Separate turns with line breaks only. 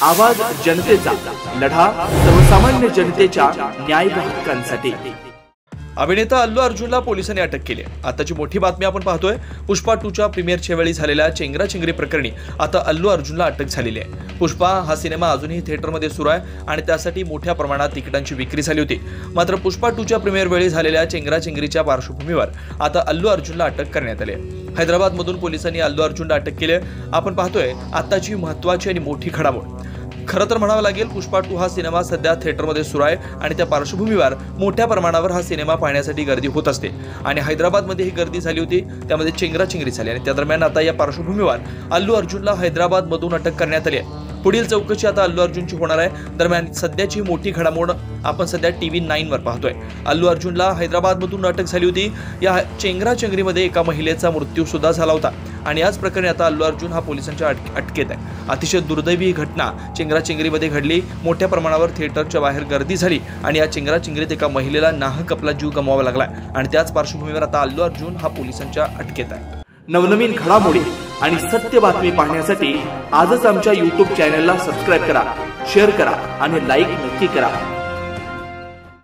आवाज जनतेचा, लढा सर्वसामान्य जनतेच्या न्याय व हक्कांसाठी।
अभिनेता अल्लू अर्जुनला पोलिसांनी अटक केली। आताची मोठी बातमी आपण पाहतोय। पुष्पा 2च्या प्रीमियरच्या वेळी झालेल्या चेंगराचेंगरी प्रकरणी आता अल्लू अर्जुनला अटक झालेली आहे। पुष्पा हा सिनेमा अजूनही थिएटरमध्ये सुरू आहे आणि त्यासाठी मोठ्या प्रमाणात तिकिटांची विक्री झाली होती। मात्र पुष्पा 2च्या प्रीमियर वेळी झालेल्या चेंगराचेंगरीच्या पार्श्वभूमीवर आता अल्लू अर्जुनला अटक करण्यात आली आहे। हैदराबादमधून पोलिसांनी अल्लू अर्जुनला अटक केली आहे। आपण पाहतोय आताची महत्त्वाची आणि मोठी घडामोड। खरं तर म्हणावं लागेल, पुष्पा 2 हा सिनेमा सध्या थिएटरमध्ये सुरू आहे आणि त्या पार्श्वभूमीवर मोठ्या प्रमाणावर हा सिनेमा पाहण्यासाठी गर्दी होत असते आणि हैदराबादमध्ये ही गर्दी झाली होती, त्यामध्ये चेंगराचेंगरी झाली आणि त्या दरम्यान आता या पार्श्वभूमीवर अल्लू अर्जुनला हैदराबादमधून अटक करण्यात आली आहे। पुढील चौकशी आता अल्लू अर्जुनची होणार आहे। दरम्यान सध्याची मोठी घडामोड आपण सध्या TV9 वर पाहतोय। अल्लू अर्जुनला हैदराबादमधून अटक झाली होती। या चेंगराचेंगरीमध्ये एका महिलेचा मृत्यू सुद्धा झाला होता आणि याच प्रकरणी आता अल्लू अर्जुन हा पोलिसांच्या अटकेत आहे। अतिशय दुर्दैवी ही घटना चेंगराचेंगरीमध्ये घडली। मोठ्या प्रमाणावर थिएटरच्या बाहेर गर्दी झाली आणि या चेंगराचेंगरीत एका महिलेला नाहक आपला जीव गमवावा लागला आणि त्याच पार्श्वभूमीवर आता अल्लू अर्जुन हा पोलिसांच्या अटकेत आहे।
नवनवीन घडामोडी आणि सत्य बातमी पाहण्यासाठी आजच आमच्या YouTube चॅनलला सबस्क्राइब करा, शेअर करा आणि लाईक नक्की करा।